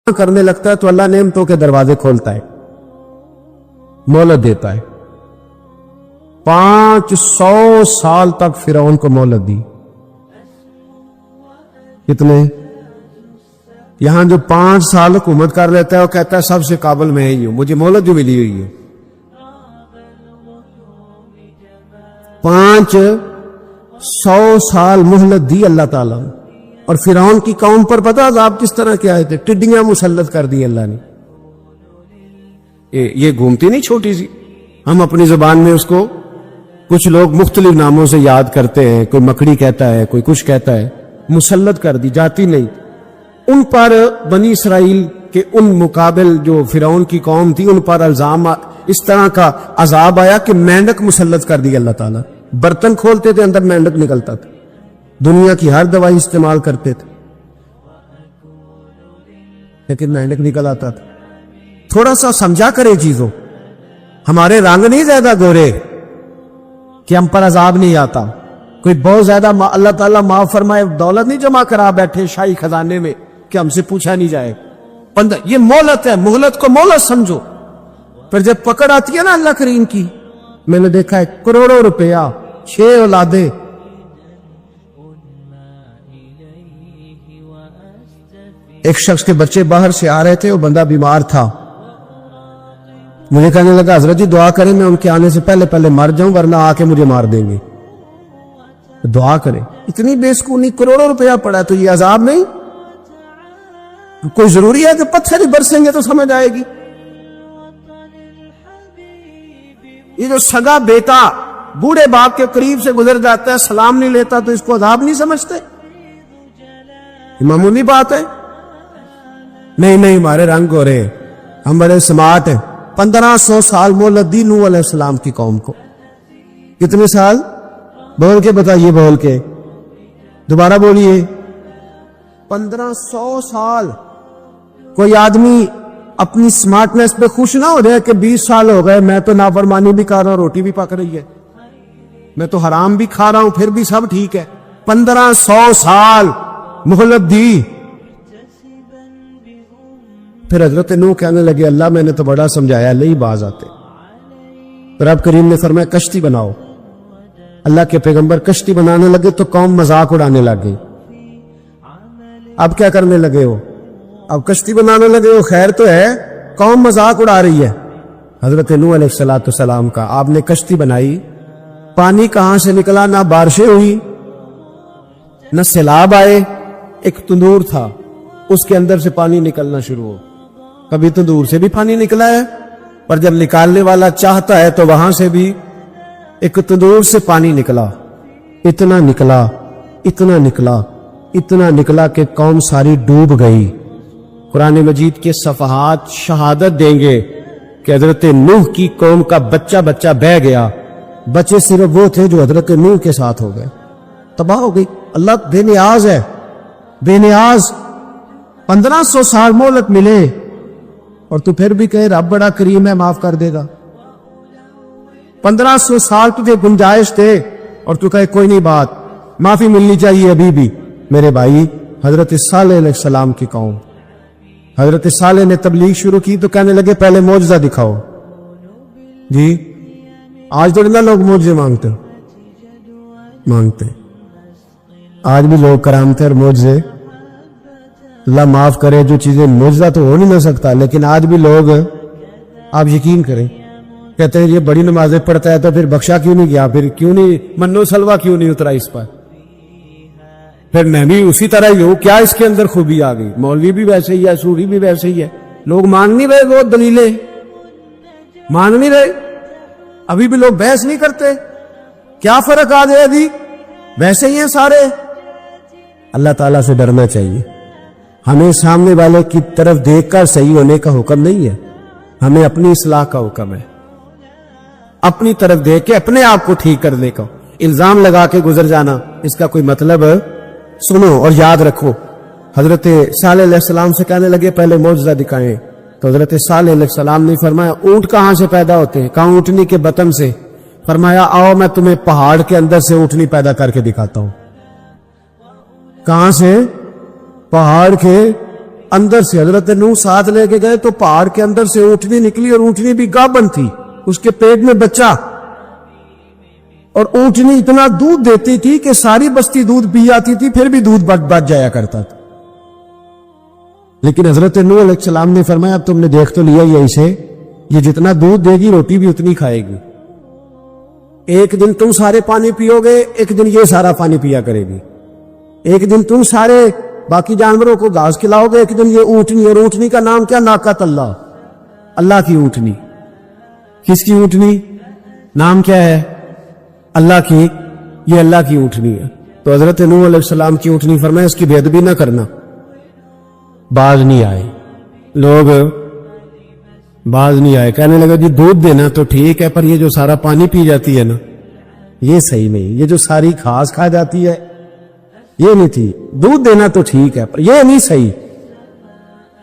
کرنے لگتا ہے تو اللہ نعمتوں کے دروازے کھولتا ہے، مہلت دیتا ہے۔ 500 سال تک فرعون کو مہلت دی۔ کتنے؟ یہاں جو 5 سال حکومت کر لیتا ہے وہ کہتا ہے سب سے قابل میں ہی ہوں، مجھے مہلت جو ملی ہوئی ہے۔ 500 سال مہلت دی اللہ تعالیٰ نے، اور فرعون کی قوم پر پتہ عذاب کس طرح کے آئے تھے؟ ٹڈیاں مسلط کر دی اللہ نے۔ یہ گھومتی نہیں چھوٹی سی، ہم اپنی زبان میں اس کو کچھ لوگ مختلف ناموں سے یاد کرتے ہیں، کوئی مکڑی کہتا ہے، کوئی کچھ کہتا ہے، مسلط کر دی، جاتی نہیں۔ ان پر بنی اسرائیل کے ان مقابل جو فرعون کی قوم تھی ان پر الزام اس طرح کا عذاب آیا کہ مینڈک مسلط کر دی اللہ تعالیٰ۔ برتن کھولتے تھے اندر مینڈک نکلتا تھا، دنیا کی ہر دوائی استعمال کرتے تھے لیکن مینڈک نکل آتا تھا۔ تھوڑا سا سمجھا کرے چیزوں، ہمارے رنگ نہیں زیادہ گورے کہ ہم پر عذاب نہیں آتا، کوئی بہت زیادہ اللہ تعالیٰ معاف فرمائے دولت نہیں جمع کرا بیٹھے شاہی خزانے میں کہ ہم سے پوچھا نہیں جائے۔ یہ مہلت ہے، مہلت کو مہلت سمجھو، پھر جب پکڑ آتی ہے نا اللہ کریم کی، میں نے دیکھا ہے کروڑوں روپیہ، 6 اولادیں، ایک شخص کے بچے باہر سے آ رہے تھے، وہ بندہ بیمار تھا، مجھے کہنے لگا حضرت جی دعا کریں میں ان کے آنے سے پہلے پہلے مر جاؤں ورنہ آ کے مجھے مار دیں گے، دعا کریں۔ اتنی بے سکونی، کروڑوں روپیہ پڑا ہے تو یہ عذاب نہیں؟ کوئی ضروری ہے کہ پتھر ہی برسیں گے تو سمجھ آئے گی؟ یہ جو سگا بیٹا بوڑھے باپ کے قریب سے گزر جاتا ہے سلام نہیں لیتا تو اس کو عذاب نہیں سمجھتے؟ یہ معمولی بات ہے؟ نہیں ہمارے رنگ ہو رہے، ہم بڑے سمارٹ ہیں۔ 1500 سال مہلت دی نوح علیہ السلام کی قوم کو۔ کتنے سال؟ بول کے بتائیے، بول کے دوبارہ بولیے۔ 1500 سال۔ کوئی آدمی اپنی سمارٹنس پہ خوش نہ ہو جائے کہ 20 سال ہو گئے میں تو نافرمانی بھی کر رہا ہوں، روٹی بھی پک رہی ہے، میں تو حرام بھی کھا رہا ہوں پھر بھی سب ٹھیک ہے۔ 1500 سال مہلت دی۔ پھر حضرت نوح کہنے لگے اللہ میں نے تو بڑا سمجھایا، اللہ ہی باز آتے۔ رب کریم نے فرمایا کشتی بناؤ۔ اللہ کے پیغمبر کشتی بنانے لگے تو قوم مذاق اڑانے لگ گئی۔ اب کیا کرنے لگے ہو؟ اب کشتی بنانے لگے ہو، خیر تو ہے، قوم مذاق اڑا رہی ہے حضرت نوح علیہ السلام کا۔ آپ نے کشتی بنائی، پانی کہاں سے نکلا؟ نہ بارشیں ہوئی نہ سیلاب آئے، ایک تندور تھا اس کے اندر سے پانی نکلنا شروع ہو۔ کبھی تندور سے بھی پانی نکلا ہے، پر جب نکالنے والا چاہتا ہے تو وہاں سے بھی ایک تندور سے پانی نکلا، اتنا نکلا اتنا نکلا اتنا نکلا کہ قوم ساری ڈوب گئی۔ قرآن مجید کے صفحات شہادت دیں گے کہ حضرت نوح کی قوم کا بچہ بچہ بہہ گیا، بچے صرف وہ تھے جو حضرت نوح کے ساتھ ہو گئے، تباہ ہو گئی۔ اللہ بے نیاز ہے، بے نیاز۔ 1500 سال مہلت ملے اور تو پھر بھی کہے رب بڑا کریم ہے معاف کر دے گا۔ 1500 سال تجھے گنجائش دے اور تو کہے کوئی نہیں بات، معافی ملنی چاہیے ابھی بھی۔ میرے بھائی، حضرت صالح علیہ السلام کی قوم، حضرت صالح نے تبلیغ شروع کی تو کہنے لگے پہلے معجزہ دکھاؤ۔ جی آج تو لوگ معجزے مانگتے ہیں، آج بھی لوگ کرامتیں اور معجزے، اللہ معاف کرے جو چیزیں معجزہ تو ہو نہیں سکتا لیکن آج بھی لوگ، آپ یقین کریں، کہتے ہیں یہ بڑی نمازیں پڑھتا ہے تو پھر بخشا کیوں نہیں گیا، پھر کیوں نہیں منو سلوا کیوں نہیں اترا اس پر، پھر میں بھی اسی طرح ہی ہوں، کیا اس کے اندر خوبی آ گئی؟ مولوی بھی ویسے ہی ہے، سوری بھی ویسے ہی ہے، لوگ مان نہیں رہے، وہ دلیلیں مان نہیں رہے، ابھی بھی لوگ بحث نہیں کرتے، کیا فرق آ گیا جی؟ ویسے ہی ہیں سارے۔ اللہ تعالیٰ سے ڈرنا چاہیے، ہمیں سامنے والے کی طرف دیکھ کر صحیح ہونے کا حکم نہیں ہے، ہمیں اپنی اصلاح کا حکم ہے، اپنی طرف دیکھ کے اپنے آپ کو ٹھیک کرنے کا۔ الزام لگا کے گزر جانا اس کا کوئی مطلب؟ سنو اور یاد رکھو، حضرت صالح علیہ السلام سے کہنے لگے پہلے معجزہ دکھائیں، تو حضرت صالح علیہ السلام نے فرمایا اونٹ کہاں سے پیدا ہوتے ہیں؟ کہاں؟ اونٹنی کے بطن سے۔ فرمایا آؤ میں تمہیں پہاڑ کے اندر سے اونٹنی پیدا کر کے دکھاتا ہوں۔ کہاں سے؟ پہاڑ کے اندر سے حضرت نوح ساتھ لے کے گئے تو پہاڑ کے اندر سے اونٹنی نکلی اور اونٹنی بھی گابن تھی، اس کے پیٹ میں بچہ، اور اونٹنی اتنا دودھ دیتی تھی کہ ساری بستی دودھ پی جاتی تھی، پھر بھی دودھ بچ جایا کرتا تھا۔ لیکن حضرت نوح علیہ السلام نے فرمایا اب تم نے دیکھ تو لیا یہ اسے، یہ جتنا دودھ دے گی روٹی بھی اتنی کھائے گی، ایک دن تم سارے پانی پیو گے، ایک دن یہ سارا پانی پیا کرے گی، ایک دن تم سارے باقی جانوروں کو گھاس کھلاؤ گے، ایک دن یہ اونٹنی، اور اونٹنی کا نام کیا؟ ناقۃ اللہ، اللہ کی اونٹنی۔ کس کی اونٹنی؟ نام کیا ہے؟ اللہ کی، یہ اللہ کی اونٹنی ہے۔ تو حضرت نوح علیہ السلام کی اونٹنی فرمایا اس کی بے ادبی نہ کرنا۔ باز نہیں آئے لوگ، باز نہیں آئے، کہنے لگا جی دودھ دینا تو ٹھیک ہے، پر یہ جو سارا پانی پی جاتی ہے نا یہ صحیح نہیں، یہ جو ساری گھاس کھا جاتی ہے یہ نہیں تھی، دودھ دینا تو ٹھیک ہے پر یہ نہیں صحیح۔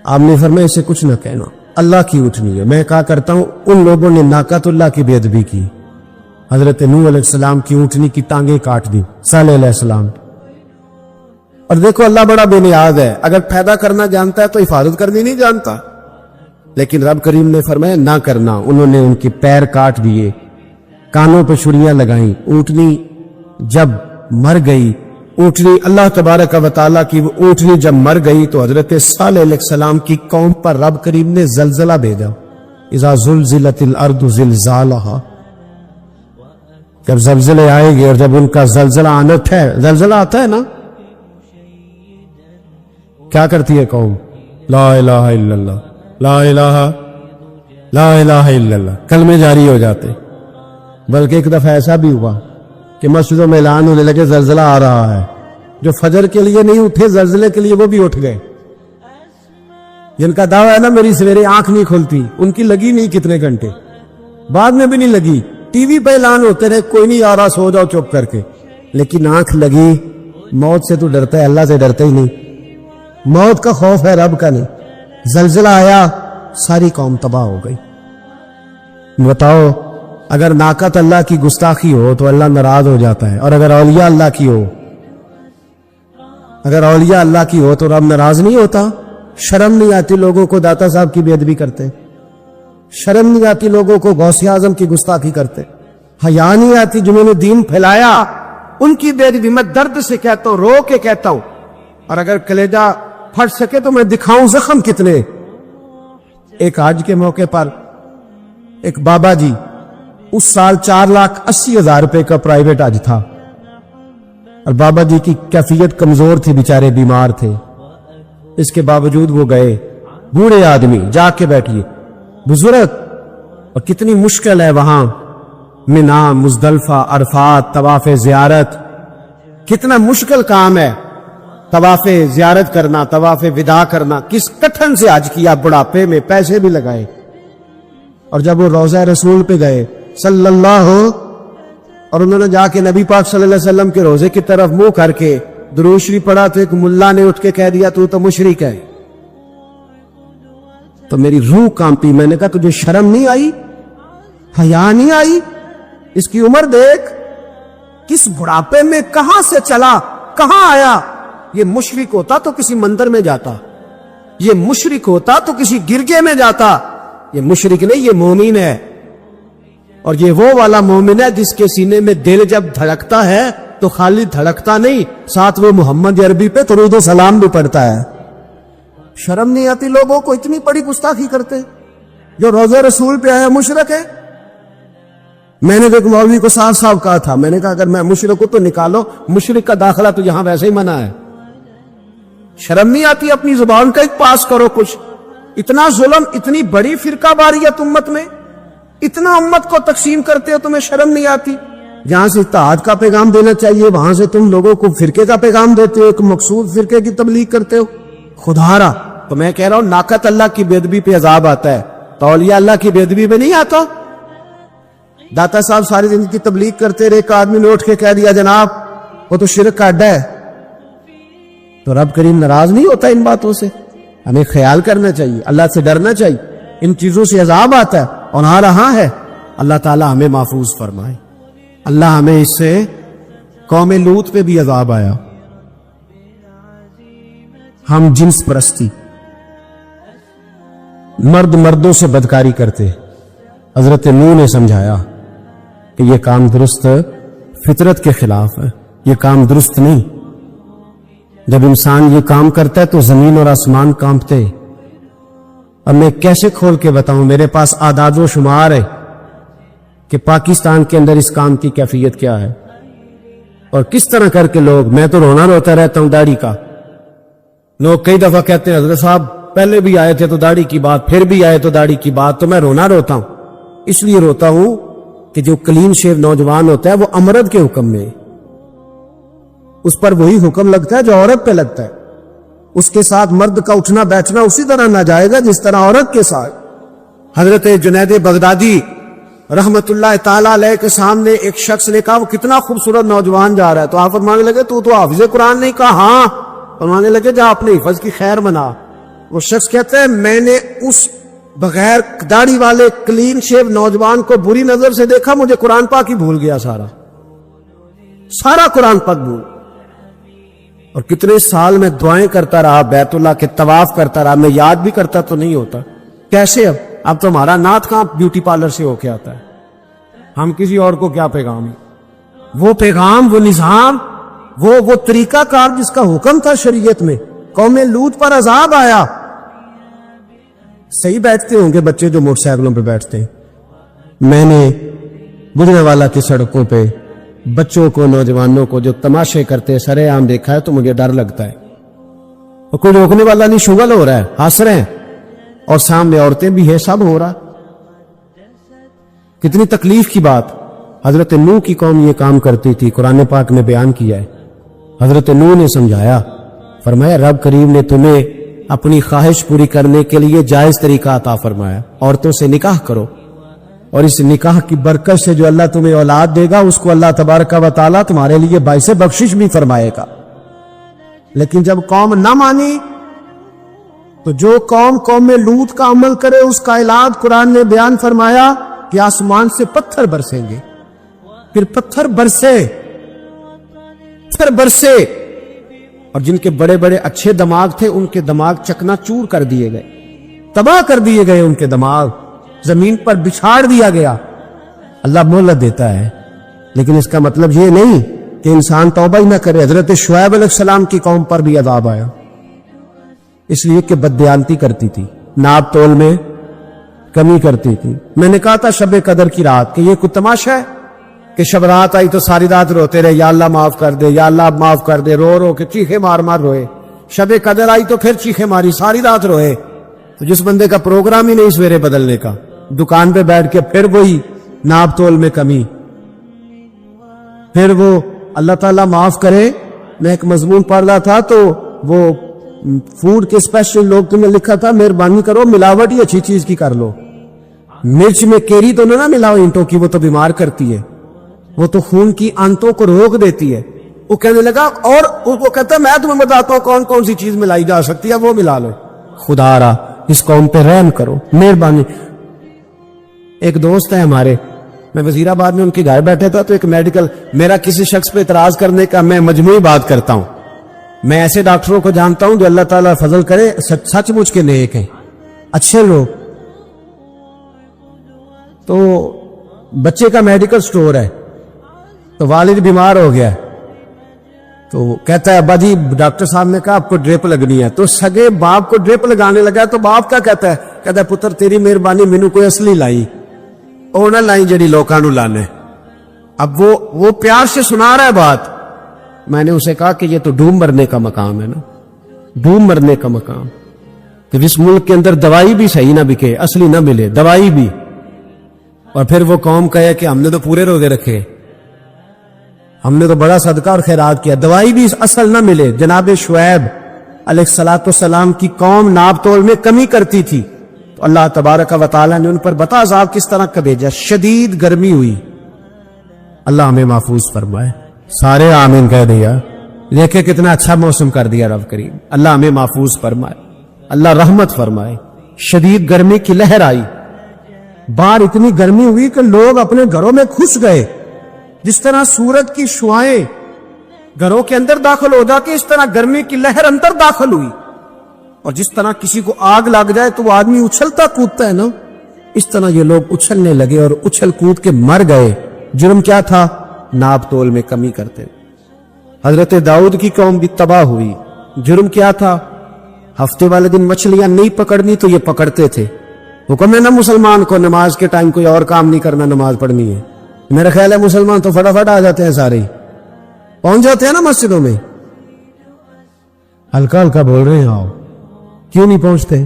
آپ نے فرمایا اسے کچھ نہ کہنا، اللہ کی اونٹنی ہے۔ میں کہا کرتا ہوں ان لوگوں نے ناقۃ اللہ کی بے ادبی کی، حضرت نوح علیہ السلام کی اونٹنی کی ٹانگیں کاٹ دی، صالح علیہ السلام۔ اور دیکھو اللہ بڑا بے نیاز ہے، اگر پیدا کرنا جانتا ہے تو حفاظت کرنی نہیں جانتا، لیکن رب کریم نے فرمایا نہ کرنا۔ انہوں نے ان کے پیر کاٹ دیے، کانوں پہ چھریاں لگائیں۔ اونٹنی جب مر گئی، اونٹنی اللہ تبارک و تعالیٰ کی وہ اونٹنی جب مر گئی تو حضرت صالح علیہ السلام کی قوم پر رب کریم نے زلزلہ بھیجا، اذا زلزلت الارض زلزالها، جب زلزلے آئے گے اور جب ان کا زلزلہ آنا ہے، زلزلہ آتا ہے نا، کیا کرتی ہے قوم؟ لا الہ الا اللہ، لا الہ الا اللہ، کلمے جاری ہو جاتے۔ بلکہ ایک دفعہ ایسا بھی ہوا کہ مسجدوں میں اعلان ہونے لگے زلزلہ آ رہا ہے، جو فجر کے لیے نہیں اٹھے زلزلے کے لیے وہ بھی اٹھ گئے۔ جن کا دعویٰ ہے نا میری سویرے آنکھ نہیں کھلتی، ان کی لگی نہیں کتنے گھنٹے، بعد میں بھی نہیں لگی، ٹی وی پہ اعلان ہوتے رہے کوئی نہیں آ رہا سو جاؤ چپ کر کے، لیکن آنکھ لگی۔ موت سے تو ڈرتا ہے، اللہ سے ڈرتا ہی نہیں، موت کا خوف ہے رب کا نہیں۔ زلزلہ آیا ساری قوم تباہ ہو گئی۔ بتاؤ اگر ناقۃ اللہ کی گستاخی ہو تو اللہ ناراض ہو جاتا ہے، اور اگر اولیاء اللہ کی ہو، اگر اولیاء اللہ کی ہو تو رب ناراض نہیں ہوتا؟ شرم نہیں آتی لوگوں کو داتا صاحب کی بے ادبی کرتے، شرم نہیں آتی لوگوں کو غوث اعظم کی گستاخی کرتے، حیا نہیں آتی جنہوں نے دین پھیلایا ان کی بے ادبی؟ میں درد سے کہتا ہوں، رو کے کہتا ہوں، اور اگر کلیجہ پھٹ سکے تو میں دکھاؤں زخم کتنے۔ ایک حج کے موقع پر ایک بابا جی، اس سال 4,80,000 روپے کا پرائیویٹ حج تھا، اور بابا جی کی کیفیت کمزور تھی، بیچارے بیمار تھے، اس کے باوجود وہ گئے۔ بوڑھے آدمی، جا کے بیٹھیے بزرگ، اور کتنی مشکل ہے وہاں منا، مزدلفہ، عرفات، طواف زیارت، کتنا مشکل کام ہے طواف زیارت کرنا، طواف وداع کرنا۔ کس کٹھن سے حج کیا، بڑھاپے میں پیسے بھی لگائے، اور جب وہ روضہ رسول پہ گئے صلی اللہ، اور انہوں نے جا کے نبی پاک صلی اللہ علیہ وسلم کے روزے کی طرف منہ کر کے درود شریف پڑھا تو ایک ملا نے اٹھ کے کہہ دیا تو مشرک ہے۔ تو میری روح کانپی، میں نے کہا تجھے شرم نہیں آئی، حیا نہیں آئی؟ اس کی عمر دیکھ، کس بڑھاپے میں کہاں سے چلا کہاں آیا۔ یہ مشرک ہوتا تو کسی مندر میں جاتا، یہ مشرک ہوتا تو کسی گرجے میں جاتا، یہ مشرک نہیں، یہ مومن ہے، اور یہ وہ والا مومن ہے جس کے سینے میں دل جب دھڑکتا ہے تو خالی دھڑکتا نہیں، ساتھ وہ محمد عربی پہ درود و سلام بھی پڑھتا ہے۔ شرم نہیں آتی لوگوں کو؟ اتنی بڑی گستاخی کرتے، جو روزہ رسول پہ آیا مشرک ہے۔ میں نے ایک مولوی کو صاف صاف کہا تھا، میں نے کہا اگر میں مشرک ہوں تو نکالو، مشرک کا داخلہ تو یہاں ویسے ہی منع ہے۔ شرم نہیں آتی؟ اپنی زبان کا ایک پاس کرو کچھ۔ اتنا ظلم، اتنی بڑی فرقہ واریت امت میں، اتنا امت کو تقسیم کرتے ہو، تمہیں شرم نہیں آتی؟ جہاں سے اتحاد کا پیغام دینا چاہیے وہاں سے تم لوگوں کو فرقے کا پیغام دیتے ہو، ایک مقصود فرقے کی تبلیغ کرتے ہو۔ خدا را، تو میں کہہ رہا ہوں ناقۃ اللہ کی بے ادبی پہ عذاب آتا ہے، تو اولیاء اللہ کی بے ادبی پہ نہیں آتا۔ داتا صاحب ساری زندگی کی تبلیغ کرتے رہے، ایک آدمی نے اٹھ کے کہہ دیا جناب وہ تو شرک کا اڈا ہے، تو رب کریم ناراض نہیں ہوتا ان باتوں سے؟ ہمیں خیال کرنا چاہیے، اللہ سے ڈرنا چاہیے، ان چیزوں سے عذاب آتا ہے اور آ رہا ہے۔ اللہ تعالی ہمیں محفوظ فرمائے۔ اللہ ہمیں اس سے، قوم لوط پہ بھی عذاب آیا، ہم جنس پرستی، مرد مردوں سے بدکاری کرتے. حضرت نوح نے سمجھایا کہ یہ کام درست فطرت کے خلاف ہے، یہ کام درست نہیں. جب انسان یہ کام کرتا ہے تو زمین اور آسمان کانپتے. اب میں کیسے کھول کے بتاؤں، میرے پاس اعداد و شمار ہے کہ پاکستان کے اندر اس کام کی کیفیت کیا ہے اور کس طرح کر کے لوگ. میں تو رونا روتا رہتا ہوں داڑھی کا. لوگ کئی دفعہ کہتے ہیں حضرت صاحب پہلے بھی آئے تھے تو داڑھی کی بات، پھر بھی آئے تو داڑھی کی بات. تو میں رونا روتا ہوں، اس لیے روتا ہوں کہ جو کلین شیو نوجوان ہوتا ہے وہ امرد کے حکم میں، اس پر وہی حکم لگتا ہے جو عورت پہ لگتا ہے. اس کے ساتھ مرد کا اٹھنا بیٹھنا اسی طرح نہ جائے گا جس طرح عورت کے ساتھ. حضرت جنید بغدادی رحمت اللہ تعالیٰ علیہ کے سامنے ایک شخص نے کہا وہ کتنا خوبصورت نوجوان جا رہا ہے، تو آپ فرمانے لگے تو حافظ قرآن نہیں؟ کہا ہاں. فرمانے لگے جا اپنے حفظ کی خیر منا. وہ شخص کہتا ہے میں نے اس بغیر داڑھی والے کلین شیو نوجوان کو بری نظر سے دیکھا، مجھے قرآن پاک ہی بھول گیا، سارا قرآن پاک بھول. اور کتنے سال میں دعائیں کرتا رہا، بیت اللہ کے طواف کرتا رہا، میں یاد بھی کرتا تو نہیں ہوتا. کیسے اب تو ہمارا نعت کہاں بیوٹی پارلر سے ہو کے آتا ہے. ہم کسی اور کو کیا پیغام، وہ پیغام، وہ نظام، وہ طریقہ کار جس کا حکم تھا شریعت میں. قوم لوط پر عذاب آیا. صحیح بیٹھتے ہوں گے بچے جو موٹر سائیکلوں پہ بیٹھتے ہیں. میں نے گجرانوالہ کی سڑکوں پہ بچوں کو، نوجوانوں کو جو تماشے کرتے سرے عام دیکھا ہے تو مجھے ڈر لگتا ہے. اور کوئی روکنے والا نہیں، شغل ہو رہا ہے، ہنس رہے ہیں، اور سامنے عورتیں بھی ہیں، سب ہو رہا. کتنی تکلیف کی بات. حضرت نوح کی قوم یہ کام کرتی تھی، قرآن پاک میں بیان کیا ہے. حضرت نوح نے سمجھایا، فرمایا رب کریم نے تمہیں اپنی خواہش پوری کرنے کے لیے جائز طریقہ عطا فرمایا، عورتوں سے نکاح کرو، اور اس نکاح کی برکت سے جو اللہ تمہیں اولاد دے گا اس کو اللہ تبارک و تعالیٰ تمہارے لیے باعث بخشش بھی فرمائے گا. لیکن جب قوم نہ مانی تو جو قوم لوط کا عمل کرے اس کا علاج قرآن نے بیان فرمایا کہ آسمان سے پتھر برسیں گے. پھر پتھر برسے اور جن کے بڑے بڑے اچھے دماغ تھے ان کے دماغ چکنا چور کر دیے گئے، تباہ کر دیے گئے، ان کے دماغ زمین پر بچھاڑ دیا گیا. اللہ مہلت دیتا ہے لیکن اس کا مطلب یہ نہیں کہ انسان توبہ ہی نہ کرے. حضرت شعیب علیہ السلام کی قوم پر بھی عذاب آیا، اس لیے کہ بددیانتی کرتی تھی، ناپ تول میں کمی کرتی تھی. میں نے کہا تھا شب قدر کی رات کہ یہ کوئی تماشا ہے کہ شب رات آئی تو ساری رات روتے رہے، یا اللہ معاف کر دے، یا اللہ معاف کر دے، رو رو کے چیخے مار مار روئے. شب قدر آئی تو پھر چیخے ماری، ساری رات روئے. تو جس بندے کا پروگرام ہی نہیں سویرے بدلنے کا، دکان پہ بیٹھ کے پھر وہی ناپ تول میں کمی، پھر وہ اللہ تعالیٰ معاف کرے. میں ایک مضمون پڑھ رہا تھا تو وہ فوڈ کے اسپیشل لوگ نے لکھا تھا مہربانی کرو ملاوٹ ہی اچھی چیز کی کر لو، مرچ میں کیری تو نہ ملاؤ اینٹوں کی، وہ تو بیمار کرتی ہے، وہ تو خون کی آنتوں کو روک دیتی ہے. وہ کہنے لگا، اور وہ کہتا ہے میں تمہیں بتاتا ہوں کون کون سی چیز ملائی جا سکتی ہے، وہ ملا لو. خدا را اس قوم پہ رحم کرو، مہربانی. ایک دوست ہے ہمارے، میں وزیر آباد میں ان کے گھر بیٹھے تھا تو ایک میڈیکل، میرا کسی شخص پہ اعتراض کرنے کا میں مجموعی بات کرتا ہوں. میں ایسے ڈاکٹروں کو جانتا ہوں جو اللہ تعالیٰ فضل کرے سچ مچ کے نیک ہیں، اچھے لوگ. تو بچے کا میڈیکل سٹور ہے تو والد بیمار ہو گیا تو کہتا ہے ابا جی ڈاکٹر صاحب نے کہا آپ کو ڈرپ لگنی ہے. تو سگے باپ کو ڈرپ لگانے لگا تو باپ کیا کہتا ہے پتر تیری مہربانی مینوں کوئی اصلی لائی، او نہ لائی جڑی لوکاں نوں لانے. اب وہ پیار سے سنا رہا ہے بات. میں نے اسے کہا کہ یہ تو ڈوم مرنے کا مقام ہے نا، ڈوم مرنے کا مقام، کہ جس ملک کے اندر دوائی بھی صحیح نہ بکے، اصلی نہ ملے دوائی بھی، اور پھر وہ قوم کہے کہ ہم نے تو پورے روزے رکھے، ہم نے تو بڑا صدقہ اور خیرات کیا، دوائی بھی اصل نہ ملے. جناب شعیب علیہ السلام کی قوم ناپ تول میں کمی کرتی تھی تو اللہ تبارک و تعالیٰ نے ان پر بتا عذاب کس طرح کا بھیجا. شدید گرمی ہوئی. اللہ ہمیں محفوظ فرمائے. سارے آمین کہہ دیا. دیکھے کتنا اچھا موسم کر دیا رب کریم. اللہ ہمیں محفوظ فرمائے، اللہ رحمت فرمائے. شدید گرمی کی لہر آئی، باہر اتنی گرمی ہوئی کہ لوگ اپنے گھروں میں گھس گئے. جس طرح سورج کی شعائیں گھروں کے اندر داخل ہو جاتی اس طرح گرمی کی لہر اندر داخل ہوئی اور جس طرح کسی کو آگ لگ جائے تو وہ آدمی اچھلتا کودتا ہے نا، اس طرح یہ لوگ اچھلنے لگے اور اچھل کود کے مر گئے۔ جرم کیا تھا؟ ناپ تول میں کمی کرتے۔ حضرت داؤد کی قوم بھی تباہ ہوئی۔ جرم کیا تھا؟ ہفتے والے دن مچھلیاں نہیں پکڑنی تو یہ پکڑتے تھے۔ حکم ہے نا مسلمان کو نماز کے ٹائم کوئی اور کام نہیں کرنا، نماز پڑھنی ہے۔ میرا خیال ہے مسلمان تو فٹافٹ آ جاتے ہیں، سارے ہی پہنچ جاتے ہیں نا مسجدوں میں۔ ہلکا ہلکا بول رہے ہیں، آؤ، کیوں نہیں پہنچتے؟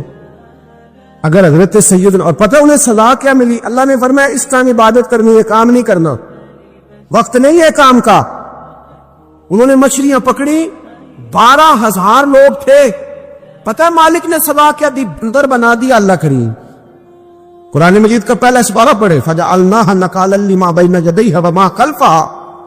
اگر حضرت سیدنا، اور پتہ انہیں سزا کیا ملی؟ اللہ نے فرمایا اس ٹائم عبادت کرنی ہے، کام نہیں کرنا، وقت نہیں ہے کام کا۔ انہوں نے مچھلیاں پکڑی، 12,000 لوگ تھے۔ پتہ مالک نے سزا کیا دی؟ بندر بنا دیا اللہ کریم۔ قرآن مجید کا پہلا سپارہ پڑھے، فَجَعَلْنَاهَا نَكَالًا لِمَا بَيْنَ يَدَيْهَا وَمَا خَلْفَهَا۔